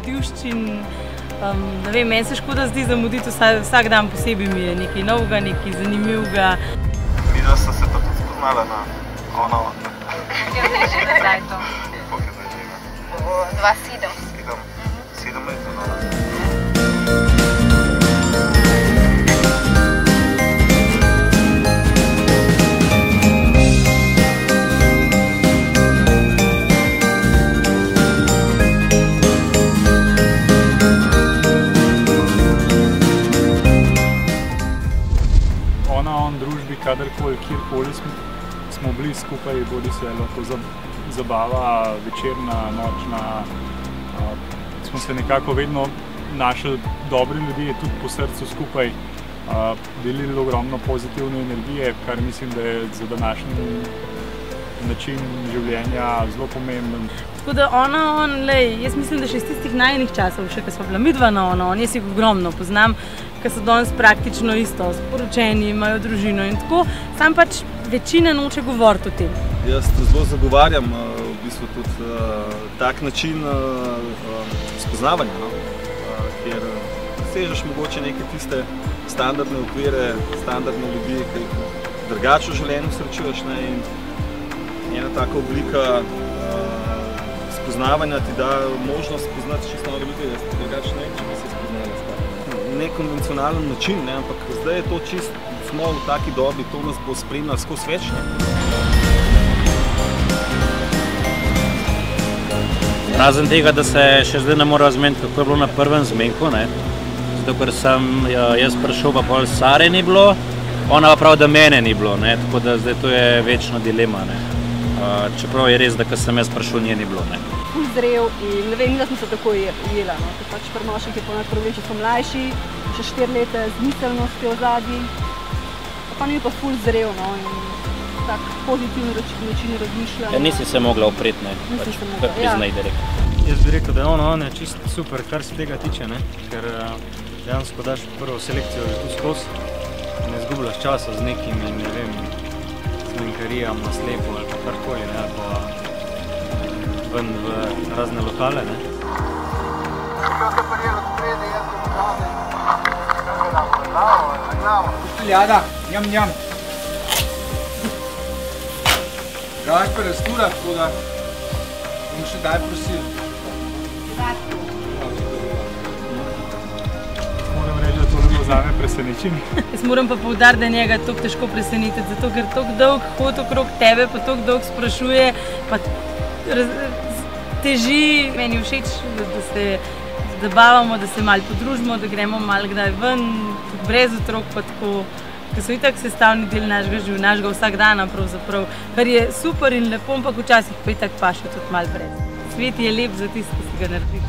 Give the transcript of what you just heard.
vzduščin. Ne vem, meni se škoda zdi zamuditi, vsak dan posebej mi je nekaj novega, nekaj zanimivega. Videla sem se pa tudi spoznala na ono. Kje zdaj žive zdaj to? Koliko je zdaj žive? 2,7. 7 let, no. Družbi, kadarkoli, kjerkoli smo bili skupaj, bodi se lahko zabava, večerna, nočna. Smo se nekako vedno našli dobri ljudje, tudi po srcu skupaj, delili ogromno pozitivne energije, kar mislim, da je za današnji način življenja zelo pomemben. Tako da jaz mislim, da še iz tistih najnih časov, še ko smo bila midva na on, jaz jih ogromno poznam, ker so danes praktično isto, sporočeni, imajo družino in tako, sam pač večina noče govoriti o tem. Jaz zelo zagovarjam v bistvu tudi tak način spoznavanja, kjer sežeš mogoče neke tiste standardne okvire, standardne ljudi, ki jih drugače v življenju srečuješ, in ena taka oblika spoznavanja ti da možnost spoznati čisto nove ljudi, jaz drugače ne vem, če bi se spoznali s tem. Nekonvencionalen način, ampak zdaj je to čisto, smo v taki dobi, to nas bo spremljalo skozi večno. Razen tega, da se še zdaj ne mora zmeniti, kako je bilo na prvem zmenku, zato ker sem jaz prišel, pa pol Sare ni bilo, ona pa prav, da mene ni bilo, tako da zdaj to je večna dilema. Čeprav je res, da ko sem jaz prišel, nje ni bilo. Ful zrel in ne vem, da smo se tako jela. Pač pri moških je ponad problem, če so mlajši, še 4 leta z miselnostjo zadnji. Pa ni pa ful zrel in tak pozitivni način razmišljanja. Nisi se mogla opreti, kar priznaj direkt. Jaz bi rekel, da on je čisto super, kar se tega tiče, ker dejansko daš prvo selekcijo že tu skozi, ne izgubljaš časa z nekim in ne vem, smenkarijam na slepo ali pa karkoli, ali pa ven v razne lokale. Ljada, njam. Gašper je stura, tako da bom še daj prosil. Moram reči, da to bilo zame presenečenje. Jaz moram pa poudariti, da je njega toliko težko presenetiti, zato ker toliko dolg hod okrog tebe, pa toliko dolg sprašuje, pa teži. Meni je všeč, da se zabavamo, da se malo podružimo, da gremo malo kdaj ven, brez otrok pa tako, ker so itak sestavni del našega vsakdana pravzaprav, kar je super in lepo, ampak včasih pa itak paše tudi malo brez. Svet je lep za tisto, ki si ga narediš.